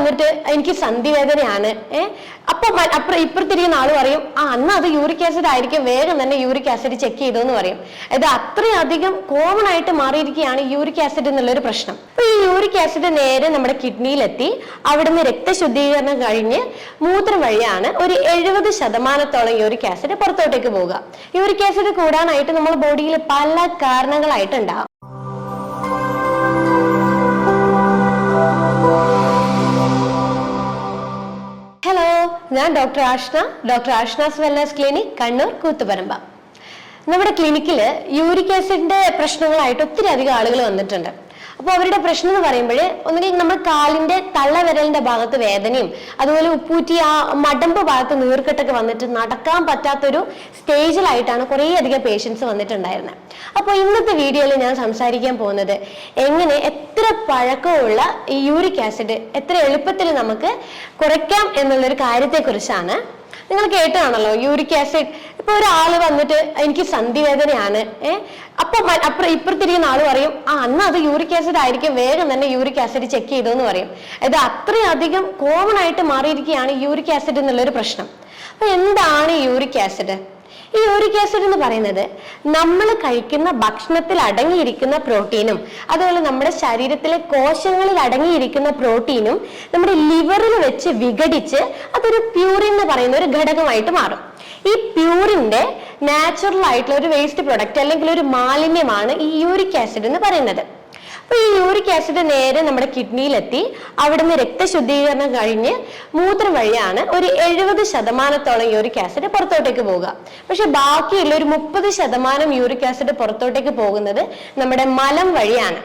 വന്നിട്ട് എനിക്ക് സന്ധിവേദനയാണ് അപ്പൊ ഇപ്പുറത്തിരിക്കുന്ന ആള് പറയും അന്ന് അത് യൂറിക് ആസിഡ് ആയിരിക്കും, വേഗം തന്നെ യൂറിക് ആസിഡ് ചെക്ക് ചെയ്തു എന്ന് പറയും. ഇത് അത്രയധികം കോമൺ ആയിട്ട് മാറിയിരിക്കുകയാണ് യൂറിക് ആസിഡ് എന്നുള്ളൊരു പ്രശ്നം. അപ്പൊ ഈ യൂറിക് ആസിഡ് നേരെ നമ്മുടെ കിഡ്നിയിലെത്തി അവിടുന്ന് രക്തശുദ്ധീകരണം കഴിഞ്ഞ് മൂത്രം വഴിയാണ് ഒരു 70% യൂറിക് ആസിഡ് പുറത്തോട്ടേക്ക് പോവുക. യൂറിക് ആസിഡ് കൂടാനായിട്ട് നമ്മുടെ ബോഡിയിൽ പല കാരണങ്ങളായിട്ടുണ്ടാകും. ഞാൻ doctor Ashna's wellness clinic, Kannur, Koothuparamba. നമ്മുടെ ക്ലിനിക്കിൽ യൂറിക് ആസിഡിന്റെ പ്രശ്നങ്ങളായിട്ട് ഒത്തിരി അധികം ആളുകൾ വന്നിട്ടുണ്ട്. അപ്പോൾ അവരുടെ പ്രശ്നം എന്ന് പറയുമ്പോൾ ഒന്നുകിൽ നമ്മുടെ കാലിന്റെ തള്ളവിരലിന്റെ ഭാഗത്ത് വേദനയും അതുപോലെ ഉപ്പൂറ്റി ആ മടമ്പ് ഭാഗത്ത് നീർക്കെട്ടൊക്കെ വന്നിട്ട് നടക്കാൻ പറ്റാത്തൊരു സ്റ്റേജിലായിട്ടാണ് കുറേ അധികം പേഷ്യൻസ് വന്നിട്ടുണ്ടായിരുന്നത്. അപ്പോൾ ഇന്നത്തെ വീഡിയോയിൽ ഞാൻ സംസാരിക്കാൻ പോകുന്നത് എങ്ങനെ എത്ര പഴക്കമുള്ള ഈ യൂറിക് ആസിഡ് എത്ര എളുപ്പത്തിൽ നമുക്ക് കുറയ്ക്കാം എന്നുള്ളൊരു കാര്യത്തെക്കുറിച്ചാണ്. നിങ്ങൾ കേട്ടതാണല്ലോ യൂറിക് ആസിഡ്. ഇപ്പൊ ഒരാള് വന്നിട്ട് എനിക്ക് സന്ധിവേദനയാണ് അപ്പൊ ഇപ്പുറത്തിരിക്കുന്ന ആള് പറയും അന്ന് അത് യൂറിക് ആസിഡ് ആയിരിക്കും, വേഗം തന്നെ യൂറിക് ആസിഡ് ചെക്ക് ചെയ്തു എന്ന് പറയും. ഇത് അത്രയധികം കോമൺ ആയിട്ട് മാറിയിരിക്കുകയാണ് യൂറിക് ആസിഡ് എന്നുള്ളൊരു പ്രശ്നം. അപ്പൊ എന്താണ് യൂറിക് ആസിഡ്? ഈ യൂറിക് ആസിഡ് എന്ന് പറയുന്നത് നമ്മൾ കഴിക്കുന്ന ഭക്ഷണത്തിൽ അടങ്ങിയിരിക്കുന്ന പ്രോട്ടീനും അതുപോലെ നമ്മുടെ ശരീരത്തിലെ കോശങ്ങളിൽ അടങ്ങിയിരിക്കുന്ന പ്രോട്ടീനും നമ്മുടെ ലിവറിൽ വെച്ച് വിഘടിച്ച് അതൊരു പ്യൂറിൻ എന്ന് പറയുന്ന ഒരു ഘടകമായിട്ട് മാറും. ഈ പ്യൂറിന്റെ നാച്ചുറൽ ആയിട്ടുള്ള ഒരു വേസ്റ്റ് പ്രൊഡക്റ്റ് അല്ലെങ്കിൽ ഒരു മാലിന്യമാണ് ഈ യൂറിക് ആസിഡ് എന്ന് പറയുന്നത്. അപ്പൊ ഈ യൂറിക് ആസിഡ് നേരെ നമ്മുടെ കിഡ്നിയിലെത്തി അവിടുന്ന് രക്തശുദ്ധീകരണം കഴിഞ്ഞ് മൂത്രം വഴിയാണ് ഒരു 70% യൂറിക് ആസിഡ് പുറത്തോട്ടേക്ക് പോവുക. പക്ഷെ ബാക്കിയുള്ള ഒരു 30% യൂറിക് ആസിഡ് പുറത്തോട്ടേക്ക് പോകുന്നത് നമ്മുടെ മലം വഴിയാണ്.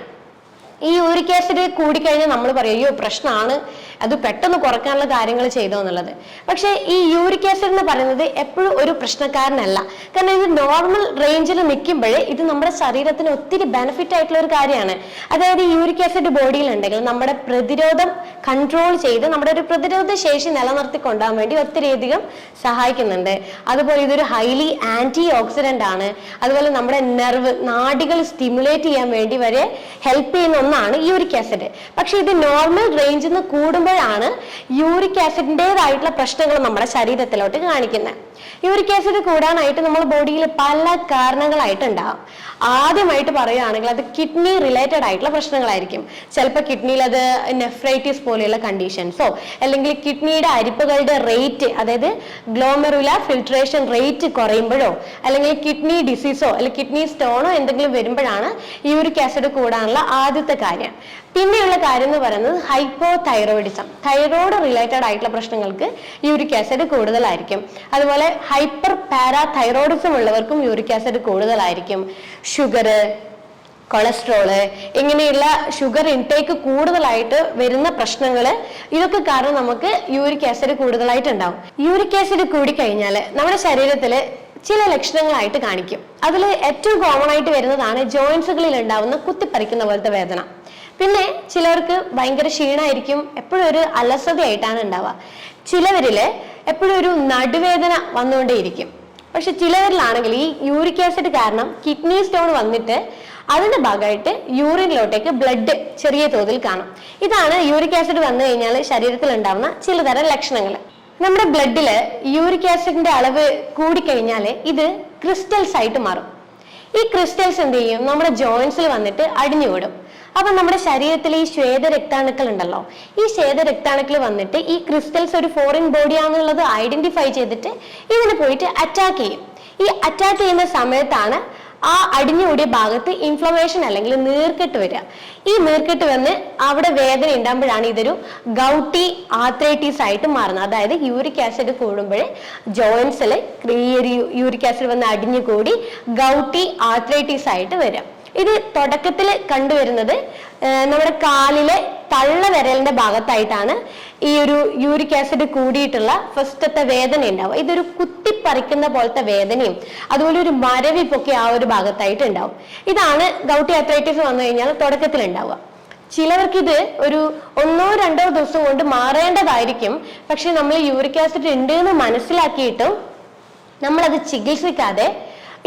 ഈ യൂറിക് ആസിഡ് കൂടിക്കഴിഞ്ഞാൽ നമ്മൾ പറയും അയ്യോ പ്രശ്നമാണ്, അത് പെട്ടെന്ന് കുറയ്ക്കാനുള്ള കാര്യങ്ങൾ ചെയ്തോ എന്നുള്ളത്. പക്ഷെ ഈ യൂറിക് ആസിഡ് എന്ന് പറയുന്നത് എപ്പോഴും ഒരു പ്രശ്നക്കാരനല്ല. കാരണം ഇത് നോർമൽ റേഞ്ചിൽ നിൽക്കുമ്പോഴേ ഇത് നമ്മുടെ ശരീരത്തിന് ഒത്തിരി ബെനിഫിറ്റ് ആയിട്ടുള്ള ഒരു കാര്യമാണ്. അതായത് ഈ യൂറിക് ആസിഡ് ബോഡിയിൽ ഉണ്ടെങ്കിൽ നമ്മുടെ പ്രതിരോധം കൺട്രോൾ ചെയ്ത് നമ്മുടെ ഒരു പ്രതിരോധ ശേഷി നിലനിർത്തി കൊണ്ടുപോകാൻ വേണ്ടി ഒത്തിരിയധികം സഹായിക്കുന്നുണ്ട്. അതുപോലെ ഇതൊരു ഹൈലി ആന്റി ഓക്സിഡന്റ് ആണ്. അതുപോലെ നമ്മുടെ നാഡികൾ സ്റ്റിമുലേറ്റ് ചെയ്യാൻ വേണ്ടി വരെ ഹെൽപ്പ് ചെയ്യുന്ന ഒന്നാണ് യൂറിക് ആസിഡ്. പക്ഷെ ഇത് നോർമൽ റേഞ്ചിൽ നിന്ന് കൂടുമ്പോഴാണ് യൂറിക് ആസിഡിൻ്റെതായിട്ടുള്ള പ്രശ്നങ്ങൾ നമ്മുടെ ശരീരത്തിലോട്ട് കാണിക്കുന്നത്. യൂറിക് ആസിഡ് കൂടാനായിട്ട് നമ്മുടെ ബോഡിയിൽ പല കാരണങ്ങളായിട്ടുണ്ടാകും. ആദ്യമായിട്ട് പറയുകയാണെങ്കിൽ അത് കിഡ്നി റിലേറ്റഡ് ആയിട്ടുള്ള പ്രശ്നങ്ങളായിരിക്കും. ചിലപ്പോൾ കിഡ്നിയിൽ അത് നെഫ്രൈറ്റിസ് പോലെയുള്ള കണ്ടീഷൻസോ അല്ലെങ്കിൽ കിഡ്നിയുടെ അരിപ്പകളുടെ റേറ്റ്, അതായത് ഗ്ലോമെറുലാർ ഫിൽട്രേഷൻ റേറ്റ് കുറയുമ്പോഴോ അല്ലെങ്കിൽ കിഡ്നി ഡിസീസോ അല്ലെങ്കിൽ കിഡ്നി സ്റ്റോണോ എന്തെങ്കിലും വരുമ്പോഴാണ് യൂറിക് ആസിഡ് കൂടാനുള്ള ആദ്യത്തെ കാര്യം. പിന്നെയുള്ള കാര്യം എന്ന് പറയുന്നത് ഹൈപ്പോതൈറോയിഡിസം, തൈറോയ്ഡ് റിലേറ്റഡ് ആയിട്ടുള്ള പ്രശ്നങ്ങൾക്ക് യൂറിക് ആസിഡ് കൂടുതലായിരിക്കും. അതുപോലെ ഹൈപ്പർ പാരാതൈറോയിഡിസം ഉള്ളവർക്കും യൂറിക് ആസിഡ് കൂടുതലായിരിക്കും. ഷുഗർ, കൊളസ്ട്രോള്, ഇങ്ങനെയുള്ള ഷുഗർ ഇൻടേക്ക് കൂടുതലായിട്ട് വരുന്ന പ്രശ്നങ്ങള്, ഇതൊക്കെ കാരണം നമുക്ക് യൂറിക് ആസിഡ് കൂടുതലായിട്ടുണ്ടാവും. യൂറിക് ആസിഡ് കൂടിക്കഴിഞ്ഞാൽ നമ്മുടെ ശരീരത്തില് ചില ലക്ഷണങ്ങളായിട്ട് കാണിക്കും. അതിൽ ഏറ്റവും കോമൺ ആയിട്ട് വരുന്നതാണ് ജോയിന്റ്സുകളിൽ ഉണ്ടാവുന്ന കുത്തിപ്പറിക്കുന്ന പോലത്തെ വേദന. പിന്നെ ചിലർക്ക് ഭയങ്കര ക്ഷീണമായിരിക്കും, എപ്പോഴും ഒരു അലസതയായിട്ടാണ് ഉണ്ടാവുക. ചിലവരില് എപ്പോഴും ഒരു നടുവേദന വന്നുകൊണ്ടേയിരിക്കും. പക്ഷെ ചിലവരിലാണെങ്കിൽ ഈ യൂറിക് ആസിഡ് കാരണം കിഡ്നി സ്റ്റോൺ വന്നിട്ട് അതിന്റെ ഭാഗമായിട്ട് യൂറിനിലോട്ടേക്ക് ബ്ലഡ് ചെറിയ തോതിൽ കാണും. ഇതാണ് യൂറിക് ആസിഡ് വന്നു കഴിഞ്ഞാൽ ശരീരത്തിൽ ഉണ്ടാവുന്ന ചിലതരം ലക്ഷണങ്ങൾ. നമ്മുടെ ബ്ലഡില് യൂറിക് ആസിഡിന്റെ അളവ് കൂടിക്കഴിഞ്ഞാൽ ഇത് ക്രിസ്റ്റൽസ് ആയിട്ട് മാറും. ഈ ക്രിസ്റ്റൽസ് എന്ത് ചെയ്യും? നമ്മുടെ ജോയിന്റ്സിൽ വന്നിട്ട് അടിഞ്ഞുകൂടും. അപ്പൊ നമ്മുടെ ശരീരത്തിലെ ഈ ശ്വേത രക്താണുക്കൾ ഉണ്ടല്ലോ, ഈ ശ്വേത രക്താണുക്കൾ വന്നിട്ട് ഈ ക്രിസ്റ്റൽസ് ഒരു ഫോറിൻ ബോഡി ആണെന്നുള്ളത് ഐഡന്റിഫൈ ചെയ്തിട്ട് ഇതിനെ പോയിട്ട് അറ്റാക്ക് ചെയ്യും. ഈ അറ്റാക്ക് ചെയ്യുന്ന സമയത്താണ് ആ അടിഞ്ഞുകൂടിയ ഭാഗത്ത് ഇൻഫ്ലമേഷൻ അല്ലെങ്കിൽ നീർക്കെട്ട് വരിക. ഈ നീർക്കെട്ട് വന്ന് അവിടെ വേദന ഉണ്ടാകുമ്പോഴാണ് ഇതൊരു ഗൗട്ടി ആർത്രൈറ്റിസ് ആയിട്ട് മാറുന്നത്. അതായത് യൂറിക് ആസിഡ് കൂടുമ്പോൾ ജോയിന്റ്സിൽ യൂറിക് ആസിഡ് വന്ന് അടിഞ്ഞുകൂടി ഗൗട്ടി ആർത്രൈറ്റിസ് ആയിട്ട് വരിക. ഇത് തുടക്കത്തിൽ കണ്ടുവരുന്നത് നമ്മുടെ കാലിലെ തള്ളവിരലിന്റെ ഭാഗത്തായിട്ടാണ് ഈ ഒരു യൂറിക് ആസിഡ് കൂടിയിട്ടുള്ള ഫസ്റ്റത്തെ വേദന ഉണ്ടാവും. ഇതൊരു കുത്തിപ്പറിക്കുന്ന പോലത്തെ വേദനയും അതുപോലെ ഒരു മരവിപ്പൊക്കെ ആ ഒരു ഭാഗത്തായിട്ട് ഉണ്ടാവും. ഇതാണ് ഗൗട്ടി ആർത്രൈറ്റിസ് വന്നു കഴിഞ്ഞാൽ തുടക്കത്തിൽ ഉണ്ടാവുക. ചിലവർക്ക് ഇത് ഒരു 1-2 ദിവസം കൊണ്ട് മാറേണ്ടതായിരിക്കും. പക്ഷെ നമ്മൾ യൂറിക് ആസിഡ് ഉണ്ട് എന്ന് മനസ്സിലാക്കിയിട്ടും നമ്മളത് ചികിത്സിക്കാതെ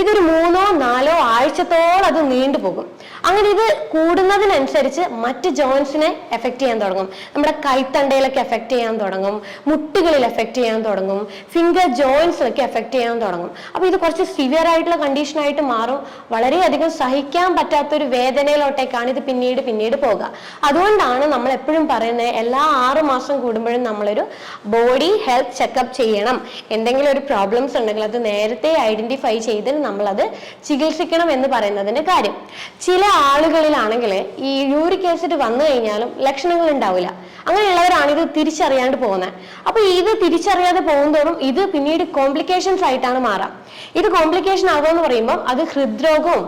ഇതൊരു 3-4 ആഴ്ചത്തോളം അത് നീണ്ടുപോകും. അങ്ങനെ ഇത് കൂടുന്നതിനനുസരിച്ച് മറ്റ് ജോയിൻസിനെ എഫക്ട് ചെയ്യാൻ തുടങ്ങും. നമ്മുടെ കൈത്തണ്ടയിലൊക്കെ എഫക്ട് ചെയ്യാൻ തുടങ്ങും, മുട്ടുകളിൽ എഫക്ട് ചെയ്യാൻ തുടങ്ങും, ഫിംഗർ ജോയിൻസിലൊക്കെ എഫക്ട് ചെയ്യാൻ തുടങ്ങും. അപ്പൊ ഇത് കുറച്ച് സിവിയർ ആയിട്ടുള്ള കണ്ടീഷൻ ആയിട്ട് മാറും. വളരെയധികം സഹിക്കാൻ പറ്റാത്തൊരു വേദനയിലോട്ടേക്കാണ് ഇത് പിന്നീട് പോകുക. അതുകൊണ്ടാണ് നമ്മൾ എപ്പോഴും പറയുന്നത് എല്ലാ 6 മാസം കൂടുമ്പോഴും നമ്മളൊരു ബോഡി ഹെൽത്ത് ചെക്കപ്പ് ചെയ്യണം. എന്തെങ്കിലും ഒരു പ്രോബ്ലംസ് ഉണ്ടെങ്കിൽ അത് നേരത്തെ ഐഡന്റിഫൈ ചെയ്ത് നമ്മളത് ചികിത്സിക്കണം എന്ന് പറയുന്നതിന്റെ കാര്യം. ചില ആളുകളിലാണെങ്കിൽ ഈ യൂറിക് ആസിഡ് വന്നു കഴിഞ്ഞാലും ലക്ഷണങ്ങൾ ഉണ്ടാവില്ല. അങ്ങനെയുള്ളവരാണ് ഇത് തിരിച്ചറിയാണ്ട് പോകുന്നത്. അപ്പൊ ഇത് തിരിച്ചറിയാതെ പോകുന്നതോറും ഇത് പിന്നീട് കോംപ്ലിക്കേഷൻസ് ആയിട്ടാണ് മാറാം. ഇത് കോംപ്ലിക്കേഷൻ ആകുമെന്ന് പറയുമ്പോൾ അത് ഹൃദ്രോഗവും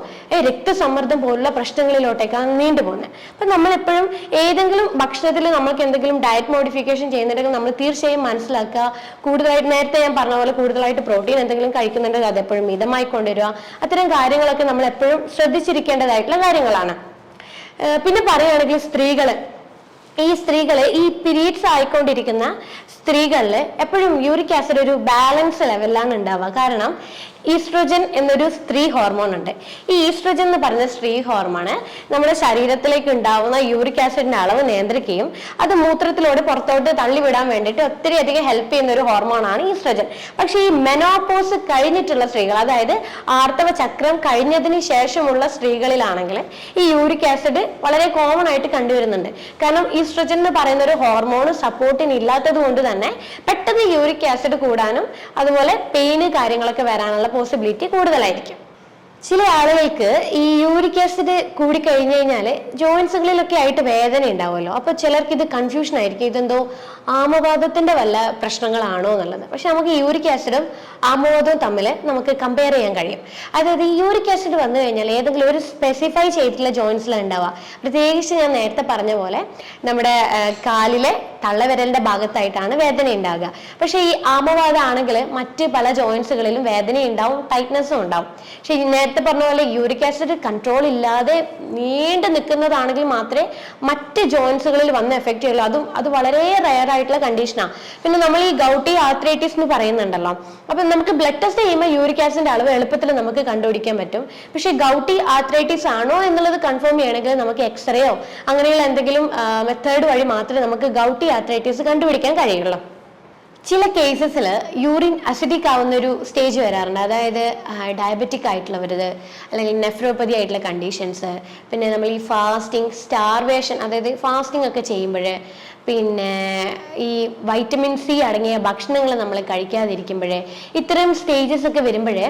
രക്തസമ്മർദ്ദം പോലുള്ള പ്രശ്നങ്ങളിലോട്ടേക്കാണ് നീണ്ടുപോകുന്നത്. അപ്പൊ നമ്മളെപ്പോഴും ഏതെങ്കിലും ഭക്ഷണത്തിൽ നമ്മൾക്ക് എന്തെങ്കിലും ഡയറ്റ് മോഡിഫിക്കേഷൻ ചെയ്യുന്നുണ്ടെങ്കിൽ നമ്മൾ തീർച്ചയായും മനസ്സിലാക്കുക, കൂടുതലായിട്ട് നേരത്തെ ഞാൻ പറഞ്ഞ പോലെ കൂടുതലായിട്ട് പ്രോട്ടീൻ എന്തെങ്കിലും കഴിക്കുന്നുണ്ടെങ്കിൽ അതെപ്പോഴും മിതമായി കൊണ്ടുവരിക. അത്തരം കാര്യങ്ങളൊക്കെ നമ്മൾ എപ്പോഴും ശ്രദ്ധിച്ചിരിക്കേണ്ടതായിട്ടുള്ള കാര്യങ്ങളാണ്. പിന്നെ പറയുകയാണെങ്കിൽ സ്ത്രീകള് ഈ പീരീഡ്സ് ആയിക്കൊണ്ടിരിക്കുന്ന സ്ത്രീകളിൽ എപ്പോഴും യൂറിക് ആസിഡ് ഒരു ബാലൻസ് ലെവലിലാണ് ഉണ്ടാവുക. കാരണം ഈസ്ട്രോജൻ എന്നൊരു സ്ത്രീ ഹോർമോൺ ഉണ്ട്. ഈ ഈസ്ട്രോജൻ എന്ന് പറഞ്ഞ സ്ത്രീ ഹോർമോണ് നമ്മുടെ ശരീരത്തിലേക്ക് ഉണ്ടാവുന്ന യൂറിക് ആസിഡിന്റെ അളവ് നിയന്ത്രിക്കുകയും അത് മൂത്രത്തിലൂടെ പുറത്തോട്ട് തള്ളിവിടാൻ വേണ്ടിയിട്ട് ഒത്തിരി അധികം ഹെൽപ്പ് ചെയ്യുന്ന ഒരു ഹോർമോണാണ് ഈസ്ട്രോജൻ. പക്ഷെ ഈ മെനോപോസ് കഴിഞ്ഞിട്ടുള്ള സ്ത്രീകൾ, അതായത് ആർത്തവ ചക്രം കഴിഞ്ഞതിന് ശേഷമുള്ള സ്ത്രീകളിലാണെങ്കിൽ ഈ യൂറിക് ആസിഡ് വളരെ കോമൺ ആയിട്ട് കണ്ടുവരുന്നുണ്ട്. കാരണം ഈസ്ട്രോജൻ എന്ന് പറയുന്ന ഒരു ഹോർമോൺ സപ്പോർട്ടിന് ഇല്ലാത്തത് കൊണ്ട് തന്നെ പെട്ടെന്ന് യൂറിക് ആസിഡ് കൂടാനും അതുപോലെ പെയിന് കാര്യങ്ങളൊക്കെ വരാനുള്ള പോസിബിലിറ്റി കൂടുതലായിരിക്കും. ചില ആളുകൾക്ക് ഈ യൂറിക് ആസിഡ് കൂടി കഴിഞ്ഞു കഴിഞ്ഞാൽ ജോയിൻസുകളിലൊക്കെ ആയിട്ട് വേദന ഉണ്ടാവുമല്ലോ. അപ്പൊ ചിലർക്ക് ഇത് കൺഫ്യൂഷൻ ആയിരിക്കും, ഇതെന്തോ ആമവാദത്തിന്റെ വല്ല പ്രശ്നങ്ങളാണോ എന്നുള്ളത്. പക്ഷെ നമുക്ക് യൂറിക് ആസിഡും ആമവാദവും തമ്മിൽ നമുക്ക് കമ്പയർ ചെയ്യാൻ കഴിയും. അതായത് ഈ യൂറിക് ആസിഡ് വന്നു കഴിഞ്ഞാൽ ഏതെങ്കിലും ഒരു സ്പെസിഫൈ ചെയ്തിട്ടുള്ള ജോയിൻസിലാണ് ഉണ്ടാവുക. പ്രത്യേകിച്ച് ഞാൻ നേരത്തെ പറഞ്ഞ പോലെ നമ്മുടെ കാലിലെ തള്ളവിരലിന്റെ ഭാഗത്തായിട്ടാണ് വേദന ഉണ്ടാവുക. പക്ഷെ ഈ ആമവാദം ആണെങ്കിൽ മറ്റ് പല ജോയിൻസുകളിലും വേദന ഉണ്ടാവും, ടൈറ്റ്നസ്സും ഉണ്ടാവും. പക്ഷെ നേരത്തെ പറഞ്ഞ പോലെ യൂറിക് ആസിഡ് കൺട്രോൾ ഇല്ലാതെ നീണ്ടു നിൽക്കുന്നതാണെങ്കിൽ മാത്രമേ മറ്റ് ജോയിൻസുകളിൽ വന്ന് എഫക്ട് ചെയ്യുള്ളൂ. അത് വളരെ റയർ ആയിട്ടുള്ള കണ്ടീഷനാണ്. പിന്നെ നമ്മൾ ഈ ഗൗട്ടി ആർത്രൈറ്റിസ് എന്ന് പറയുന്നുണ്ടല്ലോ, അപ്പൊ നമുക്ക് ബ്ലഡ് ടെസ്റ്റ് ചെയ്യുമ്പോൾ യൂറിക് ആസിഡിന്റെ അളവ് എളുപ്പത്തിൽ നമുക്ക് കണ്ടുപിടിക്കാൻ പറ്റും. പക്ഷെ ഗൗട്ടി ആർത്രൈറ്റിസ് ആണോ എന്നുള്ളത് കൺഫേം ചെയ്യണമെങ്കിൽ നമുക്ക് എക്സ്റേയോ അങ്ങനെയുള്ള എന്തെങ്കിലും മെത്തേഡ് വഴി മാത്രമേ നമുക്ക് ഗൗട്ടി ആർത്രൈറ്റിസ് കണ്ടുപിടിക്കാൻ കഴിയുള്ളൂ. ചില കേസസിൽ യൂറിൻ അസിഡിക് ആവുന്ന ഒരു സ്റ്റേജ് വരാറുണ്ട്. അതായത് ഡയബറ്റിക് ആയിട്ടുള്ളവരത്, അല്ലെങ്കിൽ നെഫ്രോപ്പതി ആയിട്ടുള്ള കണ്ടീഷൻസ്, പിന്നെ നമ്മൾ ഈ ഫാസ്റ്റിംഗ്, സ്റ്റാർവേഷൻ, അതായത് ഫാസ്റ്റിംഗ് ഒക്കെ ചെയ്യുമ്പോൾ, പിന്നെ ഈ വൈറ്റമിൻ സി അടങ്ങിയ ഭക്ഷണങ്ങൾ നമ്മൾ കഴിക്കാതിരിക്കുമ്പോഴേ, ഇത്തരം സ്റ്റേജസ് ഒക്കെ വരുമ്പോഴേ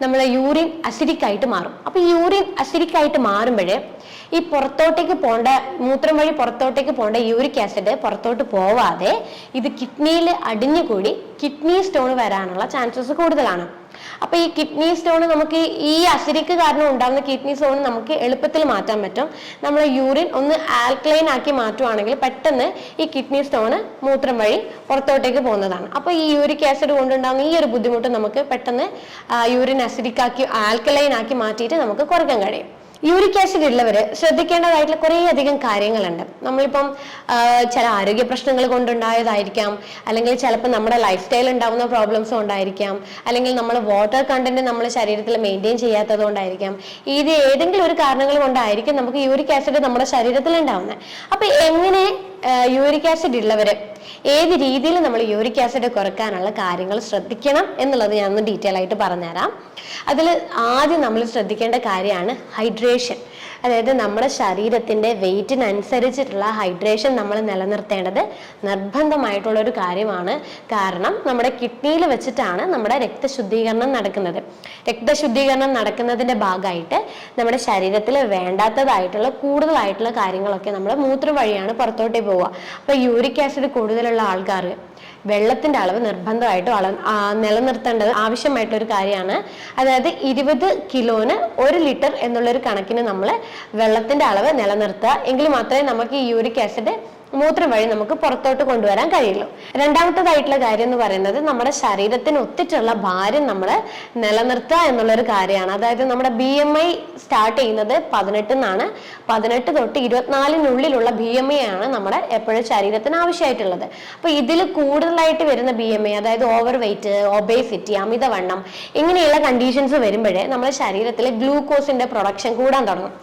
നമ്മളെ യൂറിൻ അസിഡിക് ആയിട്ട് മാറും. അപ്പൊ ഈ യൂറിൻ അസിഡിക് ആയിട്ട് മാറുമ്പോഴേ ഈ പുറത്തോട്ടേക്ക് പോകേണ്ട, മൂത്രം വഴി പുറത്തോട്ടേക്ക് പോകേണ്ട യൂറിക് ആസിഡ് പുറത്തോട്ട് പോവാതെ ഇത് കിഡ്നിയിൽ അടിഞ്ഞുകൂടി കിഡ്നി സ്റ്റോൺ വരാനുള്ള ചാൻസസ് കൂടുതലാണ്. അപ്പൊ ഈ കിഡ്നി സ്റ്റോൺ നമുക്ക് ഈ അസിഡിക് കാരണം ഉണ്ടാകുന്ന കിഡ്നി സ്റ്റോൺ നമുക്ക് എളുപ്പത്തിൽ മാറ്റാൻ പറ്റും. നമ്മളെ യൂറിൻ ഒന്ന് ആൽക്കലൈൻ ആക്കി മാറ്റുവാണെങ്കിൽ പെട്ടെന്ന് ഈ കിഡ്നി സ്റ്റോൺ മൂത്രം വഴി പുറത്തോട്ടേക്ക് പോകുന്നതാണ്. അപ്പൊ ഈ യൂറിക് ആസിഡ് കൊണ്ടുണ്ടാകുന്ന ഈ ഒരു ബുദ്ധിമുട്ട് നമുക്ക് പെട്ടെന്ന് യൂറിൻ അസിഡിക് ആക്കി ആൽക്കലൈൻ ആക്കി മാറ്റിയിട്ട് നമുക്ക് കുറയ്ക്കാൻ കഴിയും. യൂറിക് ആസിഡ് ഉള്ളവര് ശ്രദ്ധിക്കേണ്ടതായിട്ടുള്ള കുറേ അധികം കാര്യങ്ങളുണ്ട്. നമ്മളിപ്പം ചില ആരോഗ്യ പ്രശ്നങ്ങൾ കൊണ്ടുണ്ടായതായിരിക്കാം, അല്ലെങ്കിൽ ചിലപ്പോൾ നമ്മുടെ ലൈഫ് സ്റ്റൈൽ ഉണ്ടാകുന്ന പ്രോബ്ലംസും ഉണ്ടായിരിക്കാം, അല്ലെങ്കിൽ നമ്മൾ വാട്ടർ കണ്ടന്റ് നമ്മുടെ ശരീരത്തിൽ മെയിൻറ്റെയിൻ ചെയ്യാത്തത് കൊണ്ടായിരിക്കാം. ഇത് ഏതെങ്കിലും ഒരു കാരണങ്ങൾ കൊണ്ടായിരിക്കും നമുക്ക് യൂറിക് ആസിഡ് നമ്മുടെ ശരീരത്തിൽ ഉണ്ടാവുന്നത്. അപ്പൊ എങ്ങനെ യൂറിക് ആസിഡ് ഉള്ളവര് ഏത് രീതിയിൽ നമ്മൾ യൂറിക് ആസിഡ് കുറയ്ക്കാനുള്ള കാര്യങ്ങൾ ശ്രദ്ധിക്കണം എന്നുള്ളത് ഞാൻ ഒന്ന് ഡീറ്റെയിൽ ആയിട്ട് പറഞ്ഞുതരാം. അതിൽ ആദ്യം നമ്മൾ ശ്രദ്ധിക്കേണ്ട കാര്യമാണ് ഹൈഡ്രേഷൻ. അതായത് നമ്മുടെ ശരീരത്തിന്റെ വെയിറ്റിനനുസരിച്ചിട്ടുള്ള ഹൈഡ്രേഷൻ നമ്മൾ നിലനിർത്തേണ്ടത് നിർബന്ധമായിട്ടുള്ള ഒരു കാര്യമാണ്. കാരണം നമ്മുടെ കിഡ്നിയിൽ വെച്ചിട്ടാണ് നമ്മുടെ രക്തശുദ്ധീകരണം നടക്കുന്നത്. രക്തശുദ്ധീകരണം നടക്കുന്നതിന്റെ ഭാഗമായിട്ട് നമ്മുടെ ശരീരത്തിൽ വേണ്ടാത്തതായിട്ടുള്ള കൂടുതലായിട്ടുള്ള കാര്യങ്ങളൊക്കെ നമ്മുടെ മൂത്രം വഴിയാണ് പുറത്തോട്ടേ പോവുക. അപ്പൊ യൂറിക് ആസിഡ് കൂടുതലുള്ള ആൾക്കാർ വെള്ളത്തിന്റെ അളവ് നിർബന്ധമായിട്ടും നിലനിർത്തേണ്ടത് ആവശ്യമായിട്ടുള്ള ഒരു കാര്യമാണ്. അതായത് 20 കിലോന് 1 ലിറ്റർ എന്നുള്ളൊരു കണക്കിന് നമ്മൾ വെള്ളത്തിന്റെ അളവ് നിലനിർത്തുക. എങ്കിൽ മാത്രമേ നമുക്ക് ഈ യൂറിക് ആസിഡ് മൂത്രം വഴി നമുക്ക് പുറത്തോട്ട് കൊണ്ടുവരാൻ കഴിയുള്ളൂ. രണ്ടാമത്തേതായിട്ടുള്ള കാര്യം എന്ന് പറയുന്നത് നമ്മുടെ ശരീരത്തിന് ഒത്തിട്ടുള്ള ഭാരം നമ്മൾ നിലനിർത്തുക എന്നുള്ളൊരു കാര്യമാണ്. അതായത് നമ്മുടെ BMI സ്റ്റാർട്ട് ചെയ്യുന്നത് 18 എന്നാണ്. 18 തൊട്ട് 24-നുള്ളിലുള്ള BMI ആണ് നമ്മുടെ എപ്പോഴും ശരീരത്തിന് ആവശ്യമായിട്ടുള്ളത്. അപ്പൊ ഇതിൽ കൂടുതലായിട്ട് വരുന്ന BMI, അതായത് ഓവർ വെയിറ്റ്, ഒബേസിറ്റി, അമിതവണ്ണം, ഇങ്ങനെയുള്ള കണ്ടീഷൻസ് വരുമ്പോഴേ നമ്മുടെ ശരീരത്തിൽ ഗ്ലൂക്കോസിന്റെ പ്രൊഡക്ഷൻ കൂടാൻ തുടങ്ങും.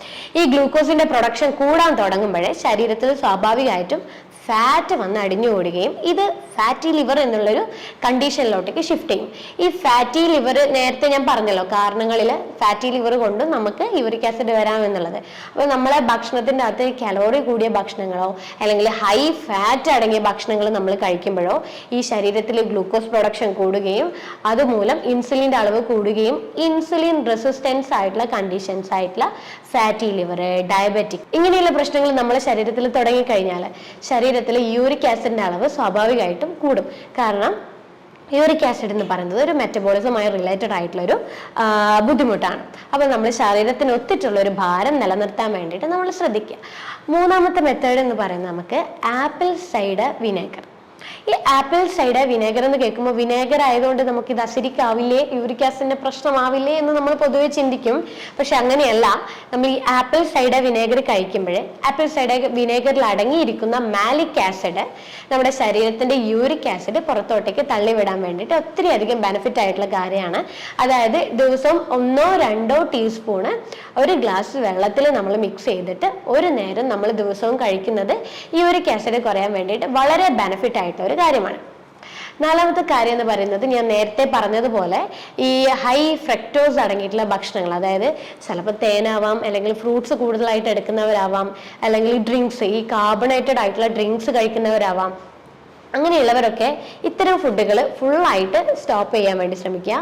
ഈ ഗ്ലൂക്കോസിന്റെ പ്രൊഡക്ഷൻ കൂടാൻ തുടങ്ങുമ്പോഴേ ശരീരത്തിൽ സ്വാഭാവികമായിട്ടും ഫാറ്റ് വന്ന് അടിഞ്ഞുകൂടുകയും ഇത് ഫാറ്റി ലിവർ എന്നുള്ളൊരു കണ്ടീഷനിലോട്ടേക്ക് ഷിഫ്റ്റ് ചെയ്യും. ഈ ഫാറ്റി ലിവർ നേരത്തെ ഞാൻ പറഞ്ഞല്ലോ, കാരണങ്ങളിൽ ഫാറ്റി ലിവർ കൊണ്ട് നമുക്ക് യൂറിക് ആസിഡ് വരാം എന്നുള്ളത്. അപ്പോൾ നമ്മളെ ഭക്ഷണത്തിൻ്റെ അകത്ത് കലോറി കൂടിയ ഭക്ഷണങ്ങളോ അല്ലെങ്കിൽ ഹൈ ഫാറ്റ് അടങ്ങിയ ഭക്ഷണങ്ങൾ നമ്മൾ കഴിക്കുമ്പോഴോ ഈ ശരീരത്തിൽ ഗ്ലൂക്കോസ് പ്രൊഡക്ഷൻ കൂടുകയും അതുമൂലം ഇൻസുലിൻ്റെ അളവ് കൂടുകയും ഇൻസുലിൻ റെസിസ്റ്റൻസ് ആയിട്ടുള്ള കണ്ടീഷൻസ് ആയിട്ടുള്ള ഫാറ്റി ലിവർ, ഡയബറ്റിക് ഇങ്ങനെയുള്ള പ്രശ്നങ്ങൾ നമ്മുടെ ശരീരത്തിൽ തുടങ്ങിക്കഴിഞ്ഞാൽ ശരീരത്തിൽ യൂറിക് ആസിഡിന്റെ അളവ് സ്വാഭാവികമായിട്ടും കൂടും. കാരണം യൂറിക് ആസിഡ് എന്ന് പറയുന്നത് ഒരു മെറ്റബോളിസമായി റിലേറ്റഡ് ആയിട്ടുള്ള ഒരു ബുദ്ധിമുട്ടാണ്. അപ്പൊ നമ്മൾ ശരീരത്തിന് ഒത്തിട്ടുള്ള ഒരു ഭാരം നിലനിർത്താൻ വേണ്ടിയിട്ട് നമ്മൾ ശ്രദ്ധിക്കുക. മൂന്നാമത്തെ മെത്തേഡ് എന്ന് പറയുന്നത് നമുക്ക് ആപ്പിൾ സൈഡർ വിനേഗർ. ഈ ആപ്പിൾ സൈഡർ വിനേഗർ എന്ന് കേൾക്കുമ്പോൾ വിനേഗർ ആയതുകൊണ്ട് നമുക്ക് ഇത് അസിഡിക് ആവില്ലേ, യൂറിക് ആസിഡിന്റെ പ്രശ്നമാവില്ലേ എന്ന് നമ്മൾ പൊതുവെ ചിന്തിക്കും. പക്ഷെ അങ്ങനെയല്ല. നമ്മൾ ഈ ആപ്പിൾ സൈഡർ വിനേഗർ കഴിക്കുമ്പോഴേ ആപ്പിൾ സൈഡർ വിനേഗറിൽ അടങ്ങിയിരിക്കുന്ന മാലിക് ആസിഡ് നമ്മുടെ ശരീരത്തിന്റെ യൂറിക് ആസിഡ് പുറത്തോട്ടേക്ക് തള്ളിവിടാൻ വേണ്ടിയിട്ട് ഒത്തിരി അധികം ബെനിഫിറ്റ് ആയിട്ടുള്ള കാര്യമാണ്. അതായത് ദിവസം 1-2 ടീസ്പൂണ് ഒരു ഗ്ലാസ് വെള്ളത്തിൽ നമ്മൾ മിക്സ് ചെയ്തിട്ട് ഒരു നേരം നമ്മൾ ദിവസവും കഴിക്കുന്നത് യൂറിക് ആസിഡ് കുറയാൻ വേണ്ടിയിട്ട് വളരെ ബെനിഫിറ്റ് ആയിട്ടുള്ള ഒരു കാര്യമാണ്. നാലാമത്തെ കാര്യം എന്ന് പറയുന്നത് ഞാൻ നേരത്തെ പറഞ്ഞതുപോലെ ഈ ഹൈ ഫ്രക്ടോസ് അടങ്ങിയിട്ടുള്ള ഭക്ഷണങ്ങൾ, അതായത് ചിലപ്പോൾ തേനാവാം, അല്ലെങ്കിൽ ഫ്രൂട്ട്സ് കൂടുതലായിട്ട് എടുക്കുന്നവരാവാം, അല്ലെങ്കിൽ ഡ്രിങ്ക്സ്, ഈ കാർബണേറ്റഡ് ആയിട്ടുള്ള ഡ്രിങ്ക്സ് കഴിക്കുന്നവരാവാം. അങ്ങനെയുള്ളവരൊക്കെ ഇത്തരം ഫുഡുകൾ ഫുള്ളായിട്ട് സ്റ്റോപ്പ് ചെയ്യാൻ വേണ്ടി ശ്രമിക്കുക.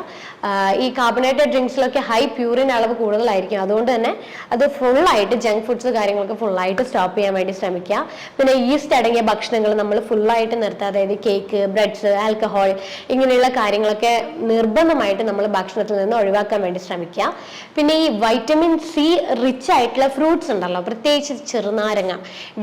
ഈ കാർബണേറ്റഡ് ഡ്രിങ്ക്സിലൊക്കെ ഹൈ പ്യൂറിൻ അളവ് കൂടുതലായിരിക്കും. അതുകൊണ്ട് തന്നെ അത് ഫുള്ളായിട്ട് ജങ്ക് ഫുഡ്സ് കാര്യങ്ങളൊക്കെ ഫുള്ളായിട്ട് സ്റ്റോപ്പ് ചെയ്യാൻ വേണ്ടി ശ്രമിക്കുക. പിന്നെ ഈസ്റ്റ് അടങ്ങിയ ഭക്ഷണങ്ങൾ നമ്മൾ ഫുള്ളായിട്ട് നിർത്തുക. അതായത് കേക്ക്, ബ്രെഡ്സ്, ആൽക്കഹോൾ ഇങ്ങനെയുള്ള കാര്യങ്ങളൊക്കെ നിർബന്ധമായിട്ട് നമ്മൾ ഭക്ഷണത്തിൽ നിന്ന് ഒഴിവാക്കാൻ വേണ്ടി ശ്രമിക്കുക. പിന്നെ ഈ വൈറ്റമിൻ സി റിച്ച് ആയിട്ടുള്ള ഫ്രൂട്ട്സ് ഉണ്ടല്ലോ, പ്രത്യേകിച്ച് ചെറുനാരങ്ങ.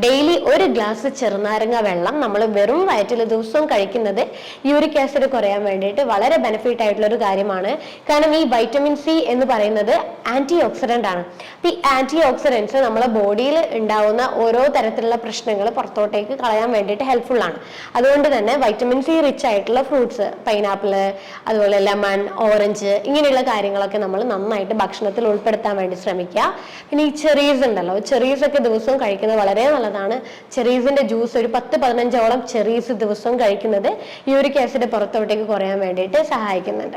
ഡെയിലി ഒരു ഗ്ലാസ് ചെറുനാരങ്ങ വെള്ളം നമ്മൾ വെറും വയറ്റിൽ ദിവസവും കഴിക്കുന്നത് യൂറിക് ആസിഡ് കുറയാൻ വേണ്ടിയിട്ട് വളരെ ബെനിഫിറ്റ് ആയിട്ടുള്ള ഒരു കാര്യമാണ്. കാരണം ഈ വൈറ്റമിൻ സി എന്ന് പറയുന്നത് ആന്റി ഓക്സിഡന്റ് ആണ്. അപ്പൊ ഈ ആന്റി ഓക്സിഡൻസ് നമ്മളെ ബോഡിയിൽ ഉണ്ടാവുന്ന ഓരോ തരത്തിലുള്ള പ്രശ്നങ്ങൾ പുറത്തോട്ടേക്ക് കളയാൻ വേണ്ടിയിട്ട് ഹെൽപ്ഫുൾ ആണ്. അതുകൊണ്ട് തന്നെ വൈറ്റമിൻ സി റിച്ച് ആയിട്ടുള്ള ഫ്രൂട്ട്സ്, പൈനാപ്പിള്, അതുപോലെ ലെമൺ, ഓറഞ്ച് ഇങ്ങനെയുള്ള കാര്യങ്ങളൊക്കെ നമ്മൾ നന്നായിട്ട് ഭക്ഷണത്തിൽ ഉൾപ്പെടുത്താൻ വേണ്ടി ശ്രമിക്കുക. പിന്നെ ഈ ചെറീസ് ഉണ്ടല്ലോ, ചെറീസ് ഒക്കെ ദിവസവും കഴിക്കുന്നത് വളരെ നല്ലതാണ്. ചെറീസിന്റെ ജ്യൂസ് ഒരു 10-15ഓളം ചെറീസ് ദിവസവും കഴിക്കുന്നത് യൂറിക് ആസിഡ് പുറത്തോട്ടേക്ക് കുറയാൻ വേണ്ടിയിട്ട് സഹായിക്കുന്നുണ്ട്.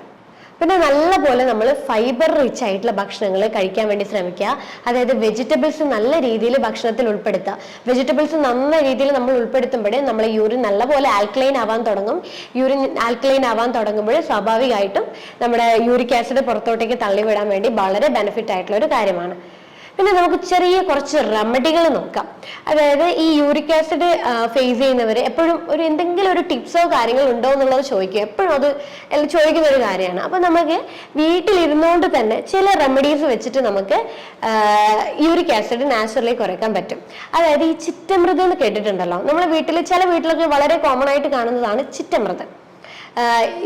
പിന്നെ നല്ലപോലെ നമ്മൾ ഫൈബർ റിച്ച് ആയിട്ടുള്ള ഭക്ഷണങ്ങൾ കഴിക്കാൻ വേണ്ടി ശ്രമിക്കുക. അതായത് വെജിറ്റബിൾസ് നല്ല രീതിയിൽ ഭക്ഷണത്തിൽ ഉൾപ്പെടുത്തുക. വെജിറ്റബിൾസ് നല്ല രീതിയിൽ നമ്മൾ ഉൾപ്പെടുത്തുമ്പോഴേ നമ്മളെ യൂറിൻ നല്ലപോലെ ആൽക്കലൈൻ ആവാൻ തുടങ്ങും. യൂറിൻ ആൽക്കലൈൻ ആവാൻ തുടങ്ങുമ്പോൾ സ്വാഭാവികമായിട്ടും നമ്മുടെ യൂറിക് ആസിഡ് പുറത്തോട്ടേക്ക് തള്ളിവിടാൻ വേണ്ടി വളരെ ബെനിഫിറ്റ് ആയിട്ടുള്ള ഒരു കാര്യമാണ്. പിന്നെ നമുക്ക് ചെറിയ കുറച്ച് റെമഡികൾ നോക്കാം. അതായത് ഈ യൂറിക് ആസിഡ് ഫേസ് ചെയ്യുന്നവർ എപ്പോഴും ഒരു എന്തെങ്കിലും ഒരു ടിപ്സോ കാര്യങ്ങളോ ഉണ്ടോ എന്നുള്ളത് ചോദിക്കുക. എപ്പോഴും അത് ചോദിക്കുന്ന ഒരു കാര്യമാണ്. അപ്പൊ നമുക്ക് വീട്ടിലിരുന്നുകൊണ്ട് തന്നെ ചില റെമഡീസ് വെച്ചിട്ട് നമുക്ക് യൂറിക് ആസിഡ് നാച്ചുറലി കുറയ്ക്കാൻ പറ്റും. അതായത് ഈ ചിറ്റമൃതം എന്ന് കേട്ടിട്ടുണ്ടല്ലോ, നമ്മുടെ ചില വീട്ടിലൊക്കെ വളരെ കോമൺ ആയിട്ട് കാണുന്നതാണ് ചിറ്റമൃതം.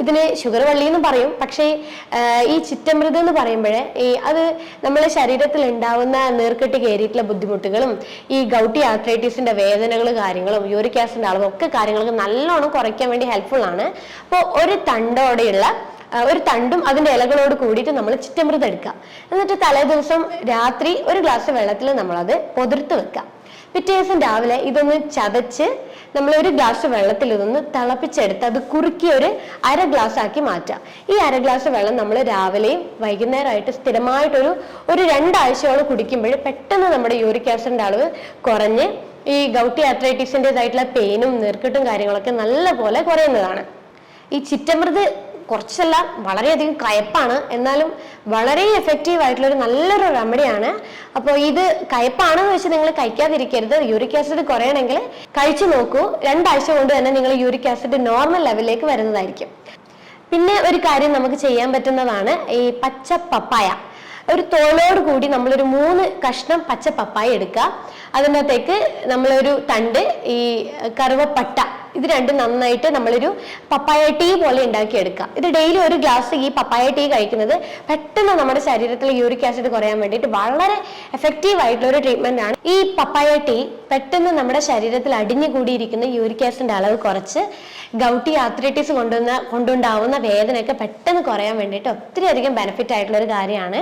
ഇതിന് ഷുഗർ വള്ളി എന്ന് പറയും. പക്ഷേ ഈ ചിറ്റമൃതം എന്ന് പറയുമ്പോഴേ അത് നമ്മളെ ശരീരത്തിൽ ഉണ്ടാവുന്ന നീർക്കെട്ട് കയറിയിട്ടുള്ള ബുദ്ധിമുട്ടുകളും ഈ ഗൗട്ടി ആർത്രൈറ്റിസിന്റെ വേദനകൾ കാര്യങ്ങളും യൂറിക് ആസിഡിന്റെ അളവും ഒക്കെ കാര്യങ്ങൾക്ക് നല്ലോണം കുറയ്ക്കാൻ വേണ്ടി ഹെൽപ്ഫുൾ ആണ്. അപ്പോൾ ഒരു തണ്ടും അതിന്റെ ഇലകളോട് കൂടിയിട്ട് നമ്മൾ ചിറ്റമൃതം എടുക്കുക. എന്നിട്ട് തലേ ദിവസം രാത്രി ഒരു ഗ്ലാസ് വെള്ളത്തിൽ നമ്മളത് പൊതിർത്ത് വെക്കുക. പിറ്റേ ദിവസം രാവിലെ ഇതൊന്ന് ചതച്ച് നമ്മൾ ഒരു ഗ്ലാസ് വെള്ളത്തിൽ ഇതൊന്ന് തിളപ്പിച്ചെടുത്ത് അത് കുറുക്കി ഒരു 1/2 ഗ്ലാസ് ആക്കി മാറ്റാം. ഈ 1/2 ഗ്ലാസ് വെള്ളം നമ്മൾ രാവിലെയും വൈകുന്നേരമായിട്ട് സ്ഥിരമായിട്ടൊരു 2 ആഴ്ചയോളം കുടിക്കുമ്പോൾ പെട്ടെന്ന് നമ്മുടെ യൂറിക് ആസിഡിന്റെ അളവ് കുറഞ്ഞ് ഈ ഗൗട്ടി ആർത്രൈറ്റിസിൻ്റെതായിട്ടുള്ള പെയിനും നീർക്കെട്ടും കാര്യങ്ങളൊക്കെ നല്ലപോലെ കുറയുന്നതാണ്. ഈ ചിറ്റമൃത് കുറച്ചല്ല വളരെയധികം കയപ്പാണ്, എന്നാലും വളരെ എഫക്റ്റീവ് ആയിട്ടുള്ള ഒരു നല്ലൊരു റെമഡിയാണ്. അപ്പോൾ ഇത് കയപ്പാണെന്ന് വെച്ച് നിങ്ങൾ കഴിക്കാതിരിക്കരുത്. യൂറിക് ആസിഡ് കുറയണമെങ്കിൽ കഴിച്ചു നോക്കൂ. 2 ആഴ്ച കൊണ്ട് തന്നെ നിങ്ങൾ യൂറിക് ആസിഡ് നോർമൽ ലെവലിലേക്ക് വരുന്നതായിരിക്കും. പിന്നെ ഒരു കാര്യം നമുക്ക് ചെയ്യാൻ പറ്റുന്നതാണ് ഈ പച്ച പപ്പായ. ഒരു തോലോട് കൂടി നമ്മളൊരു 3 കഷ്ണം പച്ച പപ്പായ എടുക്കുക. അതിനകത്തേക്ക് നമ്മളൊരു തണ്ട് ഈ കറുവപ്പട്ട ഇത് രണ്ടും നന്നായിട്ട് നമ്മളൊരു പപ്പായ ടീ പോലെ ഉണ്ടാക്കിയെടുക്കുക. ഇത് ഡെയിലി ഒരു ഗ്ലാസ് ഈ പപ്പായ ടീ കഴിക്കുന്നത് പെട്ടെന്ന് നമ്മുടെ ശരീരത്തിൽ യൂറിക് ആസിഡ് കുറയാൻ വേണ്ടിയിട്ട് വളരെ എഫക്റ്റീവ് ആയിട്ടുള്ള ഒരു ട്രീറ്റ്മെന്റ് ആണ്. ഈ പപ്പായ ടീ പെട്ടെന്ന് നമ്മുടെ ശരീരത്തിൽ അടിഞ്ഞുകൂടിയിരിക്കുന്ന യൂറിക് ആസിഡിന്റെ അളവ് കുറച്ച് ഗൗട്ടി ആർത്രൈറ്റിസ് കൊണ്ടുണ്ടാവുന്ന വേദനയൊക്കെ പെട്ടെന്ന് കുറയാൻ വേണ്ടിയിട്ട് ഒത്തിരി അധികം ബെനിഫിറ്റ് ആയിട്ടുള്ള ഒരു കാര്യമാണ്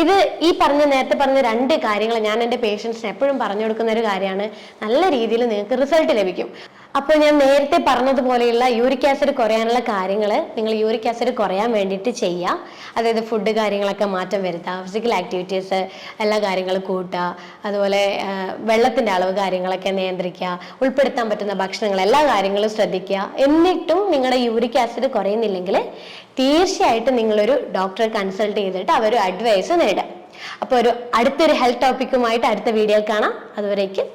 ഇത്. ഈ നേരത്തെ പറഞ്ഞ 2 കാര്യങ്ങൾ ഞാൻ എൻ്റെ പേഷ്യൻസിന് എപ്പോഴും പറഞ്ഞു കൊടുക്കുന്ന ഒരു കാര്യമാണ്. നല്ല രീതിയിൽ നിങ്ങൾക്ക് റിസൾട്ട് ലഭിക്കും. അപ്പോൾ ഞാൻ നേരത്തെ പറഞ്ഞതുപോലെയുള്ള യൂറിക് ആസിഡ് കുറയാനുള്ള കാര്യങ്ങൾ നിങ്ങൾ യൂറിക് ആസിഡ് കുറയാൻ വേണ്ടിയിട്ട് ചെയ്യുക. അതായത് ഫുഡ് കാര്യങ്ങളൊക്കെ മാറ്റം വരുത്തുക, ഫിസിക്കൽ ആക്ടിവിറ്റീസ് എല്ലാ കാര്യങ്ങളും കൂട്ടുക, അതുപോലെ വെള്ളത്തിൻ്റെ അളവ് കാര്യങ്ങളൊക്കെ നിയന്ത്രിക്കുക, ഉൾപ്പെടുത്താൻ പറ്റുന്ന ഭക്ഷണങ്ങൾ എല്ലാ കാര്യങ്ങളും ശ്രദ്ധിക്കുക. എന്നിട്ടും നിങ്ങളുടെ യൂറിക് ആസിഡ് കുറയുന്നില്ലെങ്കിൽ തീർച്ചയായിട്ടും നിങ്ങളൊരു ഡോക്ടറെ കൺസൾട്ട് ചെയ്തിട്ട് അവരൊരു അഡ്വൈസ് നേടുക. അപ്പോൾ അടുത്തൊരു ഹെൽത്ത് ടോപ്പിക്കുമായിട്ട് അടുത്ത വീഡിയോയിൽ കാണാം. അതുവരേക്കും